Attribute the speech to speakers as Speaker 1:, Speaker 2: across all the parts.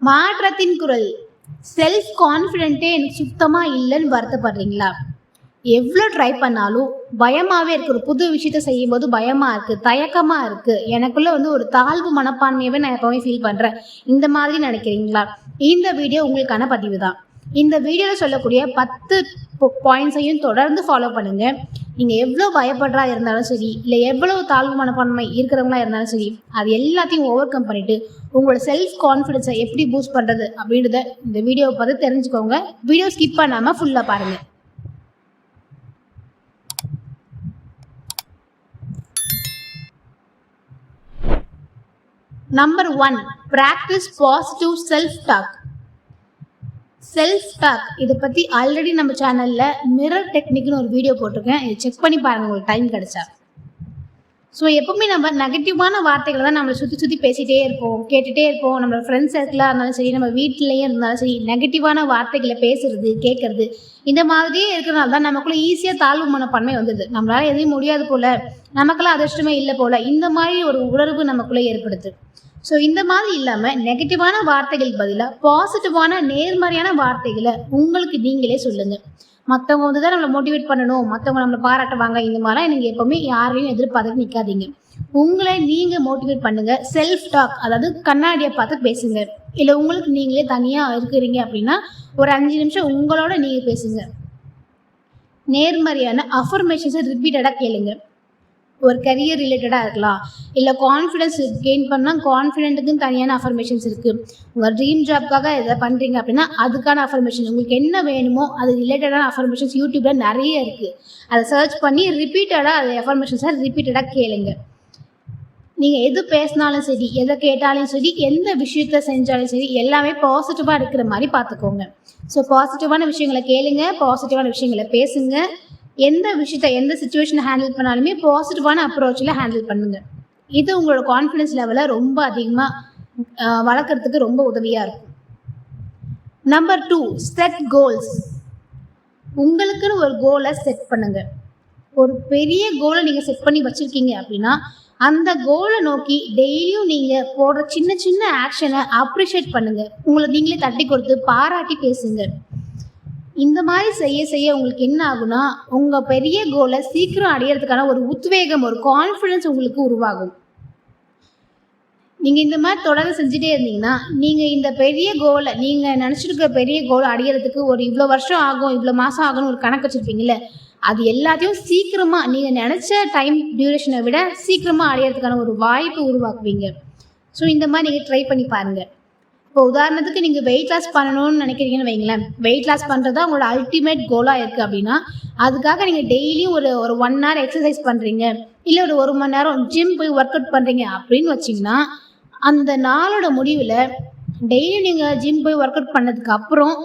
Speaker 1: மாற்றத்தின் குரல். செல்ஃப் கான்ஃபிடென்ட்டே எனக்கு சுத்தமாக இல்லைன்னு வருத்தப்படுறீங்களா? எவ்வளோ ட்ரை பண்ணாலும் பயமாகவே இருக்குது. ஒரு புது விஷயத்த செய்யும்போது பயமாக இருக்குது, தயக்கமாக இருக்குது, எனக்குள்ளே ஒரு தாழ்வு மனப்பான்மையவே நான் எப்போவுமே ஃபீல் பண்ணுறேன், இந்த மாதிரி நினைக்கிறீங்களா? இந்த வீடியோ உங்களுக்கான பதிவு தான். இந்த வீடியோவில் சொல்லக்கூடிய 10 பாயிண்ட்ஸையும் தொடர்ந்து ஃபாலோ பண்ணுங்கள். நீங்கள் எவ்வளோ பயப்படுறா இருந்தாலும் சரி, இல்லை எவ்வளோ தாழ்வு மனப்பான்மை இருக்கிறவங்களா இருந்தாலும் சரி, அது எல்லாத்தையும் ஓவர் கம் பண்ணிவிட்டு உங்களோட செல்ஃப் கான்ஃபிடென்ஸை எப்படி பூஸ்ட் பண்ணுறது அப்படின்றத இந்த வீடியோவை பார்த்து தெரிஞ்சுக்கோங்க. வீடியோ ஸ்கிப் பண்ணாமல் ஃபுல்லாக பாருங்கள். Number 1, practise positive self talk. Self talk இதை பற்றி ஆல்ரெடி நம்ம சேனலில் மிரர் டெக்னிக்னு ஒரு வீடியோ போட்டிருக்கேன். இதை செக் பண்ணி பாருங்கள் உங்களுக்கு டைம் கிடைச்சா. ஸோ எப்பவுமே நம்ம நெகட்டிவான வார்த்தைகளை தான் நம்மளை சுற்றி பேசிகிட்டே இருப்போம், கேட்டுகிட்டே இருப்போம். நம்மளோட ஃப்ரெண்ட்ஸ் சர்க்கிளாக இருந்தாலும் சரி, நம்ம வீட்டிலையும் இருந்தாலும் சரி, நெகட்டிவான வார்த்தைகளை பேசுறது கேட்கறது இந்த மாதிரியே இருக்கிறனால தான் நமக்குள்ளே ஈஸியாக தாழ்வு மனப்பான்மை வந்தது. நம்மளால் எதையும் முடியாது போல், நமக்கெல்லாம் அதிர்ஷ்டமே இல்லை போல், இந்த மாதிரி ஒரு உணர்வு நமக்குள்ளே ஏற்படுது. ஸோ இந்த மாதிரி இல்லாமல் நெகட்டிவான வார்த்தைகள் பதிலாக பாசிட்டிவான நேர்மறையான வார்த்தைகளை உங்களுக்கு நீங்களே சொல்லுங்கள். மற்றவங்க தான் நம்மளை மோட்டிவேட் பண்ணணும், மற்றவங்க நம்மளை பாராட்டுவாங்க, இந்த மாதிரிலாம் நீங்கள் எப்போவுமே யாரையும் எதிர்பார்த்து நிற்காதீங்க. உங்களை நீங்கள் மோட்டிவேட் பண்ணுங்கள். செல்ஃப் டாக், அதாவது கண்ணாடியை பார்த்து பேசுங்க. இல்லை உங்களுக்கு நீங்களே தனியாக இருக்கிறீங்க அப்படின்னா ஒரு 5 நிமிஷம் உங்களோட நீங்கள் பேசுங்க. நேர்மறையான அஃபர்மேஷன்ஸை ரிப்பீட்டடாக கேளுங்க. ஒரு கரியர் ரிலேட்டடாக இருக்கலாம், இல்லை கான்ஃபிடென்ஸ் கெயின் பண்ணால் கான்ஃபிடென்ட்டுக்குன்னு தனியான அஃபர்மேஷன்ஸ் இருக்குது. உங்கள் ட்ரீம் ஜாப்காக எதை பண்ணுறீங்க அப்படின்னா அதுக்கான அஃபர்மேஷன், உங்களுக்கு என்ன வேணுமோ அது ரிலேட்டடான அஃபர்மேஷன்ஸ் யூடியூப்பில் நிறைய இருக்குது. அதை சர்ச் பண்ணி ரிப்பீட்டடாக அது அஃபர்மேஷன்ஸை ரிப்பீட்டடாக கேளுங்க. நீங்கள் எது பேசினாலும் சரி, எதை கேட்டாலும் சரி, எந்த விஷயத்த செஞ்சாலும் சரி, எல்லாமே பாசிட்டிவாக இருக்கிற மாதிரி பார்த்துக்கோங்க. ஸோ பாசிட்டிவான விஷயங்களை கேளுங்க, பாசிட்டிவான விஷயங்களை பேசுங்க. எந்த விஷயத்த எந்த சுச்சுவேஷனை ஹேண்டில் பண்ணாலுமே பாசிட்டிவான அப்ரோச்சில் ஹேண்டில் பண்ணுங்கள். இது உங்களோட கான்ஃபிடென்ஸ் லெவலை ரொம்ப அதிகமாக வளர்க்குறதுக்கு ரொம்ப உதவியாக இருக்கும். Number 2, set goals. உங்களுக்குன்னு ஒரு கோலை செட் பண்ணுங்கள். ஒரு பெரிய கோலை நீங்கள் செட் பண்ணி வச்சுருக்கீங்க அப்படின்னா அந்த கோலை நோக்கி டெய்லியும் நீங்கள் போடுற சின்ன சின்ன ஆக்ஷனை அப்ரிஷியேட் பண்ணுங்கள். உங்களை நீங்களே தட்டி கொடுத்து பாராட்டி பேசுங்க. இந்த மாதிரி செய்ய செய்ய உங்களுக்கு என்ன ஆகுனா, உங்கள் பெரிய கோலை சீக்கிரம் அடையிறதுக்கான ஒரு உத்வேகம், ஒரு கான்ஃபிடென்ஸ் உங்களுக்கு உருவாகும். நீங்கள் இந்த மாதிரி தொடர்ந்து செஞ்சுட்டே இருந்தீங்கன்னா நீங்கள் இந்த பெரிய கோலை, நீங்கள் நினச்சிருக்க பெரிய கோலை அடையிறதுக்கு ஒரு இவ்வளோ வருஷம் ஆகும், இவ்வளோ மாதம் ஆகும்னு ஒரு கணக்கு வச்சுருப்பீங்களே, அது எல்லாத்தையும் சீக்கிரமாக நீங்கள் நினச்ச டைம் டியூரேஷனை விட சீக்கிரமாக அடையிறதுக்கான ஒரு வாய்ப்பு உருவாக்குவீங்க. ஸோ இந்த மாதிரி நீங்கள் ட்ரை பண்ணி பாருங்கள். இப்போ உதாரணத்துக்கு நீங்கள் வெயிட் லாஸ் பண்ணணும்னு நினைக்கிறீங்கன்னு வைங்களேன். வெயிட் லாஸ் பண்ணுறது தான் உங்களோட அல்டிமேட் கோலாக இருக்குது அப்படின்னா அதுக்காக நீங்கள் டெய்லியும் ஒரு 1 hour எக்ஸசைஸ் பண்ணுறீங்க, இல்லை ஒரு மணி நேரம் ஜிம் போய் ஒர்க் அவுட் பண்ணுறீங்க அப்படின்னு வச்சிங்கன்னா அந்த நாளோட முடிவில் டெய்லியும் நீங்கள் ஜிம் போய் ஒர்க் அவுட் பண்ணதுக்கு அப்புறம்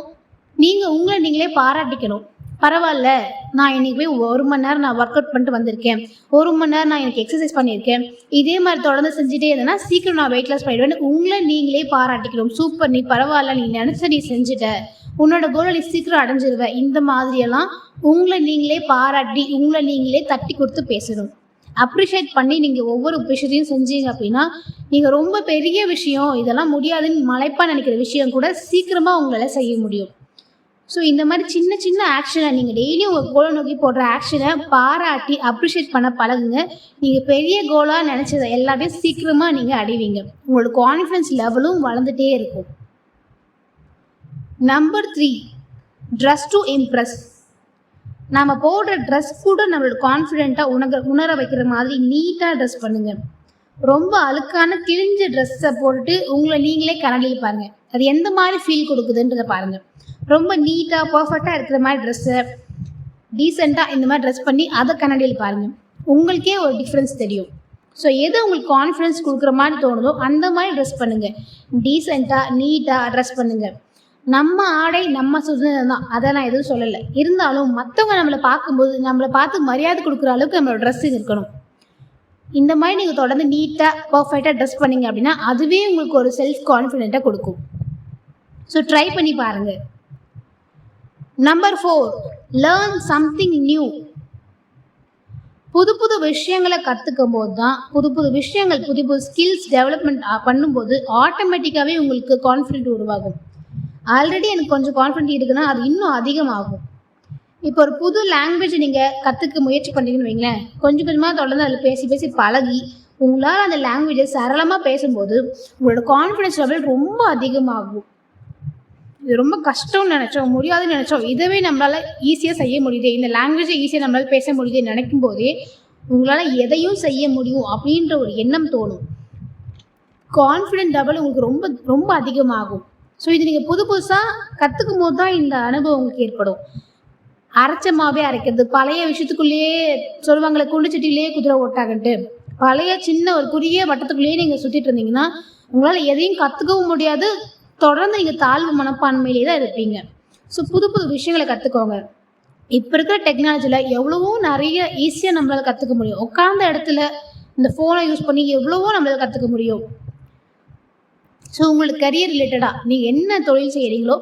Speaker 1: நீங்கள் உங்களை நீங்களே பாராட்டிக்கணும். பரவாயில்ல, நான் இன்னைக்கு போய் 1 மணி நேரம் நான் ஒர்க் அவுட் பண்ணிட்டு வந்திருக்கேன், 1 மணி நேரம் நான் எனக்கு எக்ஸசைஸ் பண்ணியிருக்கேன், இதே மாதிரி தொடர்ந்து செஞ்சுட்டே இருந்தேன்னா சீக்கிரம் நான் வெயிட் லாஸ் பண்ணிடுவேன். உங்களை நீங்களே பாராட்டிக்கணும். சூப்பர், நீ பரவாயில்ல, நீ நினச்ச நீ செஞ்சுட்ட, உன்னோட கோலை நீ சீக்கிரம் அடைஞ்சிருவ. இந்த மாதிரியெல்லாம் உங்களை நீங்களே பாராட்டி உங்களை நீங்களே தட்டி கொடுத்து பேசணும். அப்ரிஷியேட் பண்ணி நீங்கள் ஒவ்வொரு விஷயத்தையும் செஞ்சீங்க அப்படின்னா நீங்கள் ரொம்ப பெரிய விஷயம், இதெல்லாம் முடியாதுன்னு மலைப்பாக நினைக்கிற விஷயம் கூட சீக்கிரமாக உங்களால் செய்ய முடியும். ஸோ இந்த மாதிரி சின்ன சின்ன ஆக்ஷனை நீங்கள் டெய்லியும் உங்கள் கோலை நோக்கி போடுற ஆக்ஷனை பாராட்டி அப்ரிஷியேட் பண்ண பழகுங்க. நீங்கள் பெரிய கோலாக நினச்சதை எல்லாத்தையும் சீக்கிரமாக நீங்கள் அடைவீங்க. உங்களோட கான்ஃபிடன்ஸ் லெவலும் வளர்ந்துட்டே இருக்கும். Number 3, dress to Impress. நம்ம போடுற ட்ரெஸ் கூட நம்மளோட கான்ஃபிடென்ட்டாக உணர வைக்கிற மாதிரி நீட்டாக ட்ரெஸ் பண்ணுங்கள். ரொம்ப அழுக்கான கிழிஞ்ச ட்ரெஸ்ஸை போட்டுட்டு உங்களை நீங்களே கண்ணாடியில் பாருங்கள். அது எந்த மாதிரி ஃபீல் கொடுக்குதுன்றதை பாருங்கள். ரொம்ப நீட்டாக பர்ஃபெக்டாக இருக்கிற மாதிரி ட்ரெஸ்ஸை டீசெண்டாக இந்த மாதிரி ட்ரெஸ் பண்ணி அதை கண்ணாடியில் பாருங்கள். உங்களுக்கே ஒரு டிஃப்ரென்ஸ் தெரியும். ஸோ எது உங்களுக்கு கான்ஃபிடென்ஸ் கொடுக்குற மாதிரி தோணுதோ அந்த மாதிரி ட்ரெஸ் பண்ணுங்கள். டீசெண்டாக நீட்டாக ட்ரெஸ் பண்ணுங்கள். நம்ம ஆடை நம்ம சுதந்திரம் தான், அதை நான் எதுவும் சொல்லலை. இருந்தாலும் மற்றவங்க நம்மளை பார்க்கும்போது நம்மளை பார்த்து மரியாதை கொடுக்குற அளவுக்கு நம்மளோட ட்ரெஸ்ஸிங் இருக்கணும். இந்த மாதிரி நீங்கள் தொடர்ந்து நீட்டாக பர்ஃபெக்டாக ட்ரெஸ் பண்ணிங்க அப்படின்னா அதுவே உங்களுக்கு ஒரு செல்ஃப் கான்ஃபிடென்ட்டாக கொடுக்கும். ஸோ ட்ரை பண்ணி பாருங்கள். Number 4, learn something new. புது புது விஷயங்களை கற்றுக்கும் போது தான் புது புது விஷயங்கள் புது புது ஸ்கில்ஸ் டெவலப்மெண்ட் பண்ணும்போது ஆட்டோமேட்டிக்காகவே உங்களுக்கு கான்ஃபிடென்ட் உருவாகும். ஆல்ரெடி எனக்கு கொஞ்சம் கான்ஃபிடென்ட் இருக்குன்னா அது இன்னும் அதிகமாகும். இப்போ ஒரு புது லாங்குவேஜ் நீங்கள் கற்றுக்க முயற்சி பண்ணுறீங்கன்னு வைங்களேன், கொஞ்சம் கொஞ்சமாக தொடர்ந்து அதில் பேசி பேசி பழகி உங்களால் அந்த லாங்குவேஜை சரளமாக பேசும்போது உங்களோட கான்ஃபிடென்ஸ் லெவல் ரொம்ப அதிகமாகும். இது ரொம்ப கஷ்டம்னு நினச்சோம், முடியாதுன்னு நினச்சோம், இதவே நம்மளால் ஈஸியாக செய்ய முடியுது, இந்த லாங்குவேஜை ஈஸியாக நம்மளால் பேச முடியுதுன்னு நினைக்கும் போதே உங்களால் எதையும் செய்ய முடியும் அப்படின்ற ஒரு எண்ணம் தோணும். கான்ஃபிடென்ட் லெவல் உங்களுக்கு ரொம்ப ரொம்ப அதிகமாகும். ஸோ இது நீங்கள் புது புதுசாக கற்றுக்கும் போது தான் இந்த அனுபவம் உங்களுக்கு ஏற்படும். அரைச்சமாவே அரைக்கிறது, பழைய விஷயத்துக்குள்ளேயே சொல்லுவாங்களே குண்டுச்சட்டிலேயே குதிரை ஓட்டாகன்ட்டு, பழைய சின்ன ஒரு குறுகிய வட்டத்துக்குள்ளேயே நீங்கள் சுற்றிட்டு இருந்தீங்கன்னா உங்களால் எதையும் கற்றுக்கவும் முடியாது, தொடர்ந்து நீங்கள் தாழ்வு மனப்பான்மையிலே தான் இருப்பீங்க. ஸோ புது புது விஷயங்களை கற்றுக்கோங்க. இப்போ இருக்கிற டெக்னாலஜியில் எவ்வளவோ நிறைய ஈஸியாக நம்மளால் கற்றுக்க முடியும். உட்கார்ந்த இடத்துல இந்த ஃபோனை யூஸ் பண்ணி எவ்வளவோ நம்மளால் கற்றுக்க முடியும். ஸோ உங்களுக்கு கரியர் ரிலேட்டடாக நீங்கள் என்ன தொழில் செய்கிறீங்களோ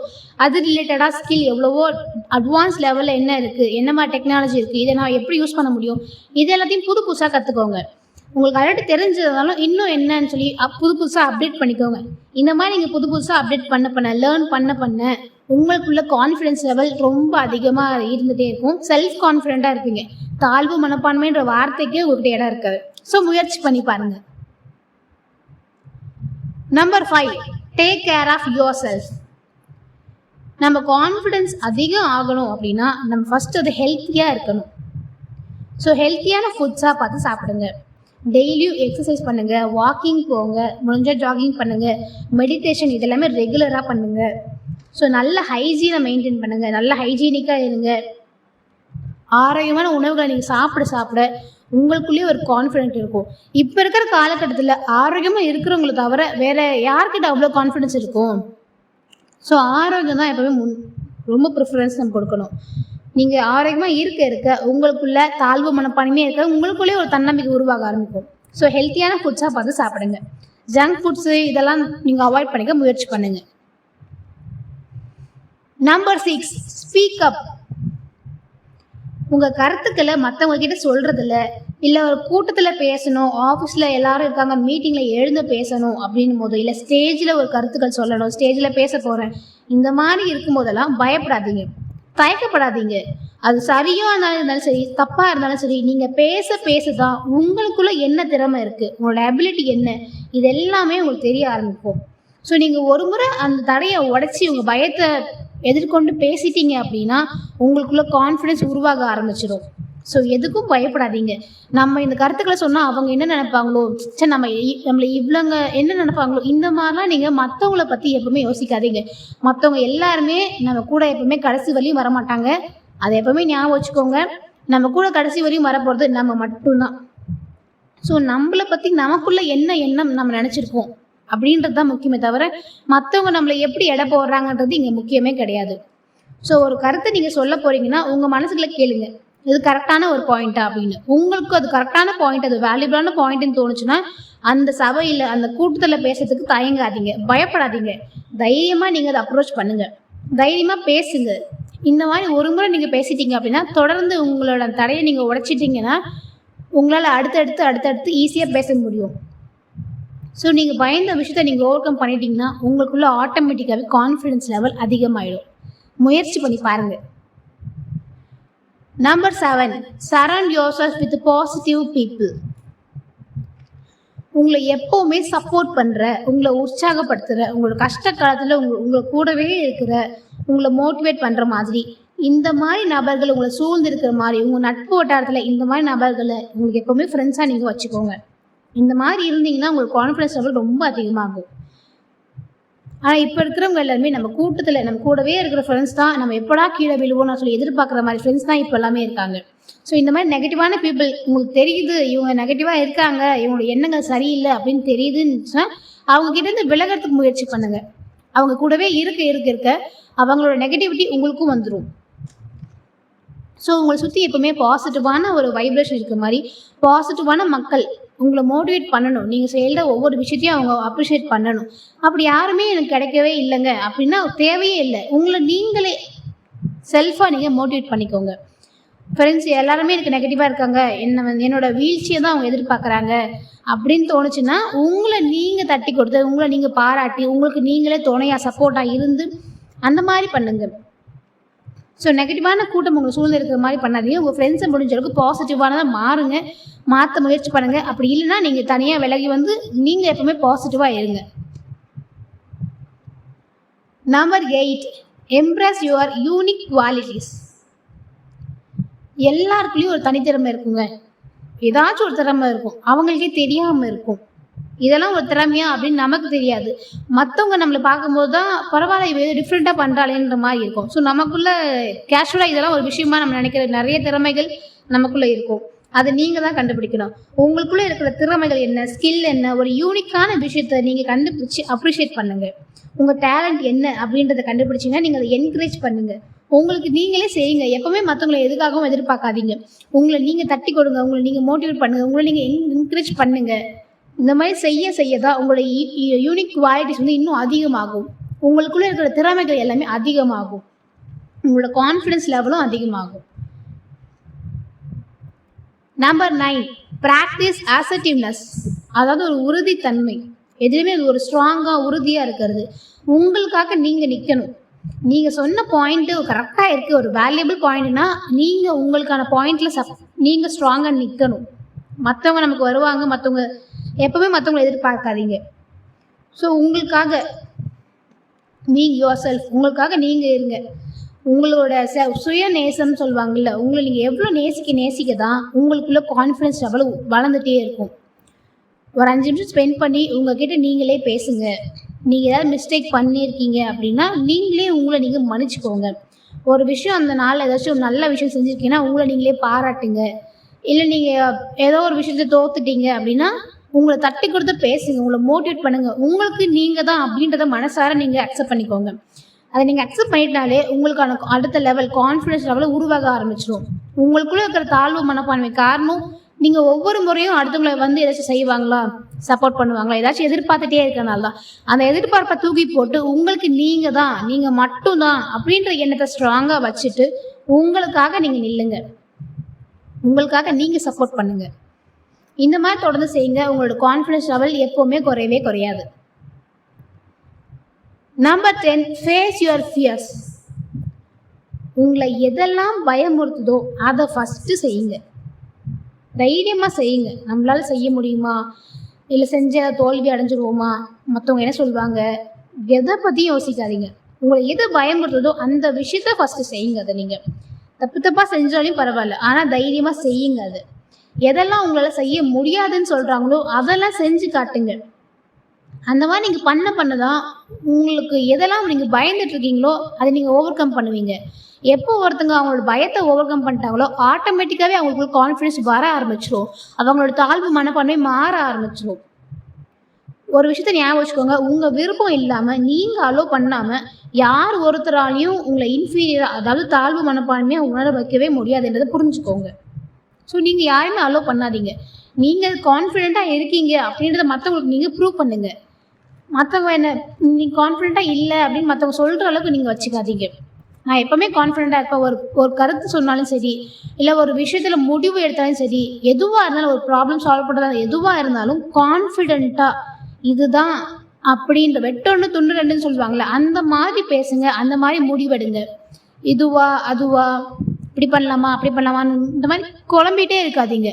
Speaker 1: அது ரிலேட்டடாக ஸ்கில் எவ்வளவோ அட்வான்ஸ் லெவலில் என்ன இருக்குது, என்ன மாதிரி டெக்னாலஜி இருக்குது, இதை நான் எப்படி யூஸ் பண்ண முடியும், இது எல்லாத்தையும் புது புதுசாக கற்றுக்கோங்க. உங்களுக்கு ஆல்ரெடி தெரிஞ்சதாலும் இன்னும் என்னன்னு சொல்லி புது புதுசாக அப்டேட் பண்ணிக்கோங்க. இந்த மாதிரி நீங்கள் புது புதுசாக அப்டேட் பண்ண லேர்ன் பண்ண உங்களுக்குள்ள கான்ஃபிடென்ஸ் லெவல் ரொம்ப அதிகமாக இருந்துகிட்டே இருக்கும். செல்ஃப் கான்ஃபிடென்ட்டாக இருப்பீங்க. தாழ்வு மனப்பான்மைன்ற வார்த்தைக்கே உங்கள்கிட்ட இடம் இருக்காது. ஸோ முயற்சி பண்ணி பாருங்கள். Number 5, take care of your self. நம்ம கான்ஃபிடென்ஸ் அதிகம் ஆகணும் அப்படின்னா நம்ம ஃபஸ்ட்டு அது ஹெல்த்தியாக இருக்கணும். ஸோ ஹெல்த்தியான ஃபுட்ஸாக பார்த்து சாப்பிடுங்க. டெய்லியும் எக்ஸசைஸ் பண்ணுங்கள், வாக்கிங் போங்க, முடிஞ்சால் ஜாகிங் பண்ணுங்கள், மெடிடேஷன் இதெல்லாமே ரெகுலராக பண்ணுங்கள். ஸோ நல்ல ஹைஜீனை மெயின்டைன் பண்ணுங்கள், நல்ல ஹைஜீனிக்காக இருங்க. ஆரோக்கியமான உணவுகளை நீங்கள் சாப்பிட உங்களுக்குள்ளேயே ஒரு கான்ஃபிடென்ட் இருக்கும். இப்போ இருக்கிற காலகட்டத்தில் ஆரோக்கியமாக இருக்கிறவங்கள தவிர வேறு யார்கிட்ட அவ்வளோ கான்ஃபிடென்ஸ் இருக்கும்? ஸோ ஆரோக்கியம் தான் எப்போவுமே ரொம்ப ப்ரிஃபரன்ஸ் நம்ம கொடுக்கணும். நீங்கள் ஆரோக்கியமாக இருக்க உங்களுக்குள்ள தாழ்வு மனப்பான்மையே இருக்க உங்களுக்குள்ளேயே ஒரு தன்னம்பிக்கை உருவாக ஆரம்பிக்கும். ஸோ ஹெல்த்தியான ஃபுட்ஸாக பார்த்து சாப்பிடுங்க. ஜங்க் ஃபுட்ஸு இதெல்லாம் நீங்கள் அவாய்ட் பண்ணிக்க முயற்சி பண்ணுங்கள். Number 6, speak up. உங்கள் கருத்துக்களை மற்றவங்க கிட்ட சொல்கிறதில்ல, இல்லை ஒரு கூட்டத்தில் பேசணும், ஆஃபீஸில் எல்லாரும் இருக்காங்க மீட்டிங்கில் எழுந்து பேசணும் அப்படின்னும் போது, இல்லை ஸ்டேஜில் ஒரு கருத்துக்கள் சொல்லணும், ஸ்டேஜில் பேச போகிறேன், இந்த மாதிரி இருக்கும்போதெல்லாம் பயப்படாதீங்க, தயக்கப்படாதீங்க. அது சரியாக இருந்தாலும் சரி, தப்பாக இருந்தாலும் சரி, நீங்கள் பேச தான் உங்களுக்குள்ளே என்ன திறமை இருக்குது, உங்களோட அபிலிட்டி என்ன, இது எல்லாமே உங்களுக்கு தெரிய ஆரம்பிக்கும். ஸோ நீங்கள் ஒரு முறை அந்த தடையை உடச்சி உங்கள் பயத்தை எதிர்கொண்டு பேசிட்டீங்க அப்படின்னா உங்களுக்குள்ள கான்ஃபிடென்ஸ் உருவாக ஆரம்பிச்சிடும். ஸோ எதுக்கும் பயப்படாதீங்க. நம்ம இந்த கருத்துக்களை சொன்னால் அவங்க என்ன நினைப்பாங்களோ, சரி நம்மளை இவ்வளோங்க என்ன நினைப்பாங்களோ, இந்த மாதிரிலாம் நீங்கள் மற்றவங்கள பற்றி எப்பவுமே யோசிக்காதீங்க. மற்றவங்க எல்லாருமே நம்ம கூட எப்பவுமே கடைசி வரையும் வரமாட்டாங்க. அதை எப்பவுமே ஞாபகம் வச்சுக்கோங்க. நம்ம கூட கடைசி வரையும் வரப்போகிறது நம்ம மட்டும்தான். ஸோ நம்மளை பற்றி நமக்குள்ள என்ன எண்ணம் நம்ம நினச்சிருக்கோம் அப்படின்றது தான் முக்கியமே தவிர மற்றவங்க நம்மளை எப்படி எடை போடுறாங்கன்றது இங்கே முக்கியமே கிடையாது. ஸோ ஒரு கருத்தை நீங்கள் சொல்ல போகிறீங்கன்னா உங்கள் மனசுக்குள்ள கேளுங்க, இது கரெக்டான ஒரு பாயிண்ட்டா அப்படின்னு. உங்களுக்கு அது கரெக்டான பாயிண்ட், அது வேல்யூபிளான பாயிண்ட்னு தோணுச்சுன்னா அந்த சபையில் அந்த கூட்டத்தில் பேசுறதுக்கு தயங்காதீங்க, பயப்படாதீங்க. தைரியமாக நீங்கள் அதை அப்ரோச் பண்ணுங்கள், தைரியமாக பேசுங்க. இந்த மாதிரி ஒரு முறை நீங்கள் பேசிட்டீங்க அப்படின்னா தொடர்ந்து உங்களோட தடையை நீங்கள் உடைச்சிட்டிங்கன்னா உங்களால் அடுத்தடுத்து ஈஸியாக பேச முடியும். ஸோ நீங்கள் பயந்த விஷயத்தை நீங்கள் ஓவர் கம் பண்ணிட்டீங்கன்னா உங்களுக்குள்ள ஆட்டோமேட்டிக்காகவே கான்ஃபிடென்ஸ் லெவல் அதிகமாகிடும். முயற்சி பண்ணி பாருங்கள். Number 7, surround yourself with positive people. உங்களை எப்போவுமே சப்போர்ட் பண்ணுற, உங்களை உற்சாகப்படுத்துகிற, உங்களோட கஷ்ட காலத்தில் உங்களை கூடவே இருக்கிற, உங்களை மோட்டிவேட் பண்ணுற மாதிரி இந்த மாதிரி நபர்கள் உங்களை சூழ்ந்து இருக்கிற மாதிரி உங்கள் நட்பு வட்டாரத்தில் இந்த மாதிரி நபர்களை உங்களுக்கு எப்போவுமே ஃப்ரெண்ட்ஸாக நீங்கள் வச்சுக்கோங்க. இந்த மாதிரி இருந்தீங்கன்னா உங்களுக்கு கான்ஃபிடன்ஸ் லெவல் ரொம்ப அதிகமாகும். ஆனால் இப்போ இருக்கிறவங்க எல்லாருமே நம்ம கூட்டத்தில் நம்ம கூடவே இருக்கிற ஃப்ரெண்ட்ஸ் தான், நம்ம எப்படா கீழே விழுவோம் நான் சொல்லி எதிர்பார்க்குற மாதிரி ஃப்ரெண்ட்ஸ் தான் இப்போ எல்லாமே இருக்காங்க. ஸோ இந்த மாதிரி நெகட்டிவான பீப்புள் உங்களுக்கு தெரியுது, இவங்க நெகட்டிவாக இருக்காங்க, இவங்களோட எண்ணங்கள் சரியில்லை அப்படின்னு தெரியுதுன்னு அவங்க கிட்டேருந்து விலகிறதுக்கு முயற்சி பண்ணுங்கள். அவங்க கூடவே இருக்க அவங்களோட நெகட்டிவிட்டி உங்களுக்கும் வந்துடும். ஸோ உங்களை சுற்றி எப்பவுமே பாசிட்டிவான ஒரு வைப்ரேஷன் இருக்கிற மாதிரி பாசிட்டிவான மக்கள் உங்களை மோட்டிவேட் பண்ணணும். நீங்கள் செய்கிற ஒவ்வொரு விஷயத்தையும் அவங்க அப்ரிஷியேட் பண்ணணும். அப்படி யாருமே எனக்கு கிடைக்கவே இல்லைங்க அப்படின்னா தேவையே இல்லை. உங்களை நீங்களே செல்ஃபாக நீங்கள் மோட்டிவேட் பண்ணிக்கோங்க. ஃப்ரெண்ட்ஸ் எல்லாருமே எனக்கு நெகட்டிவாக இருக்காங்க, என்னோட வீழ்ச்சியை தான் அவங்க எதிர்பார்க்குறாங்க அப்படின்னு தோணுச்சுன்னா, உங்களை நீங்கள் தட்டி கொடுத்து, உங்களை நீங்கள் பாராட்டி, உங்களுக்கு நீங்களே துணையாக சப்போர்ட்டாக இருந்து அந்த மாதிரி பண்ணுங்க. ஸோ நெகட்டிவான கூட்டம் உங்களை சூழ்ந்து இருக்கிற மாதிரி பண்ணாதீங்க. உங்கள் ஃப்ரெண்ட்ஸை முடிஞ்ச அளவுக்கு பாசிட்டிவானதாக மாறுங்க, மாற்ற முயற்சி பண்ணுங்கள். அப்படி இல்லைன்னா நீங்கள் தனியாக விலகி வந்து நீங்கள் எப்பவுமே பாசிட்டிவாக இருங்க. Number 8, embrace your unique qualities. எல்லாருக்குள்ளேயும் ஒரு தனித்திறமை இருக்குங்க. ஏதாச்சும் ஒரு திறமை இருக்கும், அவங்களுக்கே தெரியாமல் இருக்கும். இதெல்லாம் ஒரு திறமையா அப்படின்னு நமக்கு தெரியாது. மற்றவங்க நம்மளை பார்க்கும்போது தான் பரவாயில்ல, இவ டிஃப்ரெண்ட்டாக பண்ணுறாளேன்ற மாதிரி இருக்கும். ஸோ நமக்குள்ள கேஷுவலாக இதெல்லாம் ஒரு விஷயமா நம்ம நினைக்கிற நிறைய திறமைகள் நமக்குள்ளே இருக்கும். அதை நீங்கள் தான் கண்டுபிடிக்கணும். உங்களுக்குள்ளே இருக்கிற திறமைகள் என்ன, ஸ்கில் என்ன, ஒரு யூனிக்கான விஷயத்தை நீங்கள் கண்டுபிடிச்சி அப்ரிஷியேட் பண்ணுங்கள். உங்கள் டேலண்ட் என்ன அப்படின்றத கண்டுபிடிச்சிங்கன்னா நீங்கள் அதை என்கரேஜ் பண்ணுங்கள். உங்களுக்கு நீங்களே செய்யுங்க. எப்பவுமே மற்றவங்களை எதுக்காகவும் எதிர்பார்க்காதீங்க. உங்களை நீங்கள் தட்டி கொடுங்க, உங்களை நீங்கள் மோட்டிவேட் பண்ணுங்கள், உங்களை நீங்கள் என்கரேஜ் பண்ணுங்கள். இந்த மாதிரி செய்ய தான் உங்களோட யூனிக் குவாலிட்டிஸ் வந்து இன்னும் அதிகமாகும். உங்களுக்குள்ளே இருக்கிற திறமைகள் எல்லாமே அதிகமாகும். உங்களோட கான்ஃபிடன்ஸ் லெவலும் அதிகமாகும். Number 9, practice assertiveness. அதாவது ஒரு உறுதித்தன்மை. எதுவுமே ஒரு ஸ்ட்ராங்காக உறுதியாக இருக்கிறது. உங்களுக்காக நீங்கள் நிற்கணும். நீங்கள் சொன்ன பாயிண்ட்டு கரெக்டாக இருக்குது, ஒரு வேல்யூபிள் பாயிண்ட்னா நீங்கள் உங்களுக்கான பாயிண்டில் நீங்கள் ஸ்ட்ராங்காக நிற்கணும். மற்றவங்க நமக்கு வருவாங்க, மற்றவங்க எப்பவுமே மற்றவங்களை எதிர்பார்க்காதீங்க. ஸோ உங்களுக்காக யுவர் செல்ஃப், உங்களுக்காக நீங்கள் இருங்க. உங்களோட சுய நேசம்னு சொல்லுவாங்கள்ல, உங்களை நீங்கள் எவ்வளோ நேசிக்க தான் உங்களுக்குள்ள கான்ஃபிடன்ஸ் லெவல் வளர்ந்துட்டே இருக்கும். ஒரு 5 நிமிஷம் ஸ்பெண்ட் பண்ணி உங்ககிட்ட நீங்களே பேசுங்க. நீங்கள் ஏதாவது மிஸ்டேக் பண்ணியிருக்கீங்க அப்படின்னா நீங்களே உங்களை நீங்கள் மன்னிச்சுக்கோங்க. ஒரு விஷயம் அந்த நாளில் ஏதாச்சும் ஒரு நல்ல விஷயம் செஞ்சுருக்கீங்கன்னா உங்களை நீங்களே பாராட்டுங்க. இல்லை நீங்கள் ஏதோ ஒரு விஷயத்தை தோத்துட்டீங்க அப்படின்னா உங்களை தட்டி கொடுத்து பேசுங்க, உங்களை மோட்டிவேட் பண்ணுங்கள். உங்களுக்கு நீங்கள் தான் அப்படின்றத மனசார நீங்கள் அக்செப்ட் பண்ணிக்கோங்க. அதை நீங்கள் அக்செப்ட் பண்ணிட்டாலே உங்களுக்கான அடுத்த லெவல் கான்ஃபிடன்ஸ் லெவலில் உருவாக ஆரம்பிச்சிடும். உங்களுக்குள்ளே இருக்கிற தாழ்வு மனப்பான்மை காரணம் நீங்கள் ஒவ்வொரு முறையும் அடுத்தவங்களை வந்து ஏதாச்சும் செய்வாங்களா, சப்போர்ட் பண்ணுவாங்களா, ஏதாச்சும் எதிர்பார்த்துட்டே இருக்கனால தான். அந்த எதிர்பார்ப்பை தூக்கி போட்டு உங்களுக்கு நீங்கள் மட்டும்தான் அப்படின்ற எண்ணத்தை ஸ்ட்ராங்காக வச்சுட்டு உங்களுக்காக நீங்கள் நில்லுங்க, உங்களுக்காக நீங்கள் சப்போர்ட் பண்ணுங்கள். இந்த மாதிரி தொடர்ந்து செய்யுங்க. உங்களோட கான்ஃபிடன்ஸ் லெவல் எப்போவுமே குறையவே குறையாது. Number 10, face your fears. உங்களை எதெல்லாம் பயமுறுத்துதோ அதை ஃபஸ்ட்டு செய்யுங்க. தைரியமாக செய்யுங்க. நம்மளால் செய்ய முடியுமா, இல்லை செஞ்ச தோல்வி அடைஞ்சிருவோமா, மற்றவங்க என்ன சொல்லுவாங்க, எதை பற்றியும் யோசிக்காதீங்க. உங்களை எது பயமுறுத்துதோ அந்த விஷயத்த ஃபஸ்ட்டு செய்யுங்க. அதை நீங்கள் தப்பாக செஞ்சாலும் பரவாயில்ல, ஆனால் தைரியமாக செய்யுங்க. அது எதெல்லாம் உங்களால் செய்ய முடியாதுன்னு சொல்கிறாங்களோ அதெல்லாம் செஞ்சு காட்டுங்க. அந்த மாதிரி நீங்கள் பண்ணதான் உங்களுக்கு எதெல்லாம் நீங்கள் பயந்துட்டுருக்கீங்களோ அதை நீங்கள் ஓவர் கம் பண்ணுவீங்க. எப்போ ஒருத்தங்க அவங்களோட பயத்தை ஓவர் கம் பண்ணிட்டாங்களோ ஆட்டோமேட்டிக்காகவே அவங்களுக்கு கான்ஃபிடன்ஸ் வர ஆரம்பிச்சிடும். அவங்களோட தாழ்வு மனப்பான்மை மாற ஆரம்பிச்சிடும். ஒரு விஷயத்த ஞாபகம் வச்சுக்கோங்க, உங்கள் விருப்பம் இல்லாமல் நீங்கள் அலோவ் பண்ணாமல் யார் ஒருத்தராலையும் உங்களை இன்ஃபீரியர், அதாவது தாழ்வு மனப்பான்மையாக உணர வைக்கவே முடியாதுன்றதை புரிஞ்சுக்கோங்க. ஸோ நீங்கள் யாருமே அலோவ் பண்ணாதீங்க. நீங்கள் கான்ஃபிடெண்ட்டாக இருக்கீங்க அப்படின்றத மற்றவங்களுக்கு நீங்கள் ப்ரூவ் பண்ணுங்கள். மற்றவங்க என்ன நீங்கள் கான்ஃபிடெண்ட்டாக இல்லை அப்படின்னு மற்றவங்க சொல்கிற அளவுக்கு நீங்கள் வச்சுக்காதீங்க. நான் எப்போவுமே கான்ஃபிடெண்ட்டாக இருப்பேன். ஒரு கருத்து சொன்னாலும் சரி, இல்லை ஒரு விஷயத்தில் முடிவு எடுத்தாலும் சரி, எதுவாக இருந்தாலும் ஒரு ப்ராப்ளம் சால்வ் பண்ணுறதா எதுவாக இருந்தாலும் கான்ஃபிடெண்ட்டாக இதுதான் அப்படின்ற வெட்டொன்று துண்டு ரெண்டுன்னு சொல்லுவாங்களே அந்த மாதிரி பேசுங்க, அந்த மாதிரி முடிவெடுங்க. இதுவா அதுவா, இப்படி பண்ணலாமா அப்படி பண்ணலாமான்னு இந்த மாதிரி குழம்பிகிட்டே இருக்காதீங்க.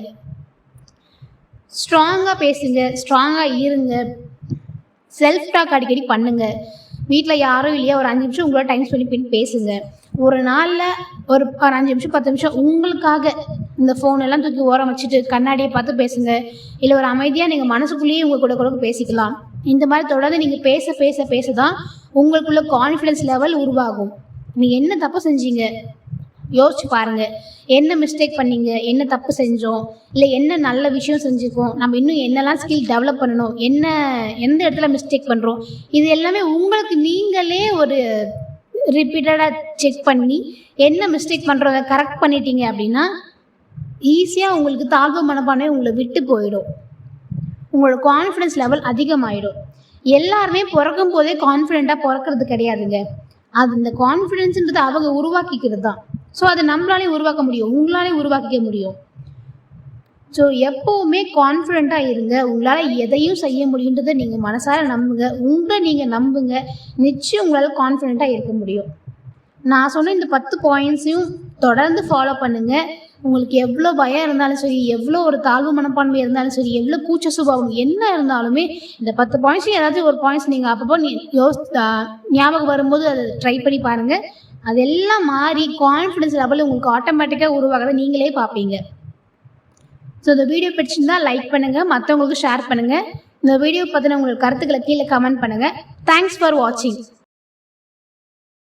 Speaker 1: ஸ்ட்ராங்காக பேசுங்க, ஸ்ட்ராங்காக இருங்க. செல்ஃப் டாக் அடிக்கடி பண்ணுங்க. வீட்டில் யாரும் இல்லையா ஒரு 5 நிமிஷம் உங்களோட டைம் ஸ்பெண்ட் பண்ணி பேசுங்க. ஒரு நாளில் ஒரு 5 நிமிஷம் 10 நிமிஷம் உங்களுக்காக இந்த ஃபோன் எல்லாம் தூக்கி ஓரம் வச்சுட்டு கண்ணாடியை பார்த்து பேசுங்க. இல்லை ஒரு அமைதியாக நீங்கள் மனசுக்குள்ளேயே உங்கள் கூட பேசிக்கலாம். இந்த மாதிரி தொடர்ந்து நீங்கள் பேச தான் உங்களுக்குள்ள கான்ஃபிடன்ஸ் லெவல் உருவாகும். நீங்கள் என்ன தப்பு செஞ்சீங்க யோசிச்சு பாருங்கள். என்ன மிஸ்டேக் பண்ணீங்க, என்ன தப்பு செஞ்சோம், இல்லை என்ன நல்ல விஷயம் செஞ்சுருக்கோம், நம்ம இன்னும் என்னெல்லாம் ஸ்கில் டெவலப் பண்ணணும், எந்த இடத்துல மிஸ்டேக் பண்ணுறோம், இது எல்லாமே உங்களுக்கு நீங்களே ஒரு ரிப்பீட்டடாக செக் பண்ணி என்ன மிஸ்டேக் பண்ணுறோம் அதை கரெக்ட் பண்ணிட்டீங்க அப்படின்னா ஈஸியாக உங்களுக்கு தாழ்வு மனப்பான்மை உங்களை விட்டு போயிடும். உங்களோட கான்ஃபிடன்ஸ் லெவல் அதிகமாகிடும். எல்லாருமே பிறக்கும் போதே கான்ஃபிடெண்ட்டாக பிறக்கிறது கிடையாதுங்க. அது இந்த கான்ஃபிடென்ஸுன்றது அவங்க உருவாக்கிக்கிறது தான். ஸோ அதை நம்மளாலே உருவாக்க முடியும், உங்களாலே உருவாக்கிக்க முடியும். ஸோ எப்போவுமே கான்ஃபிடெண்ட்டாக இருங்க. உங்களால் எதையும் செய்ய முடியுன்றதை நீங்கள் மனசார நம்புங்க. உங்களை நீங்கள் நம்புங்க. நிச்சயம் உங்களால் கான்ஃபிடெண்ட்டாக இருக்க முடியும். நான் சொன்ன இந்த 10 பாயிண்ட்ஸையும் தொடர்ந்து ஃபாலோ பண்ணுங்கள். உங்களுக்கு எவ்வளோ பயம் இருந்தாலும் சரி, எவ்வளோ ஒரு தாழ்வு மனப்பான்மை இருந்தாலும் சரி, எவ்வளோ கூச்ச சுபாவம் என்ன இருந்தாலுமே இந்த 10 பாயிண்ட்ஸையும் ஏதாச்சும் ஒரு பாயிண்ட்ஸ் நீங்கள் அப்பப்போ ஞாபகம் வரும்போது அதை ட்ரை பண்ணி பாருங்கள். அதெல்லாம் மாறி கான்ஃபிடன்ஸ் லெவல் உங்களுக்கு ஆட்டோமேட்டிக்காக உருவாகிறத நீங்களே பார்ப்பீங்க. ஸோ இந்த வீடியோ பிடிச்சிருந்தா லைக் பண்ணுங்கள், மற்றவங்களுக்கு ஷேர் பண்ணுங்கள். இந்த வீடியோ பற்றின உங்களுக்கு கருத்துக்களை கீழே கமெண்ட் பண்ணுங்கள். தேங்க்ஸ் ஃபார் வாட்சிங்.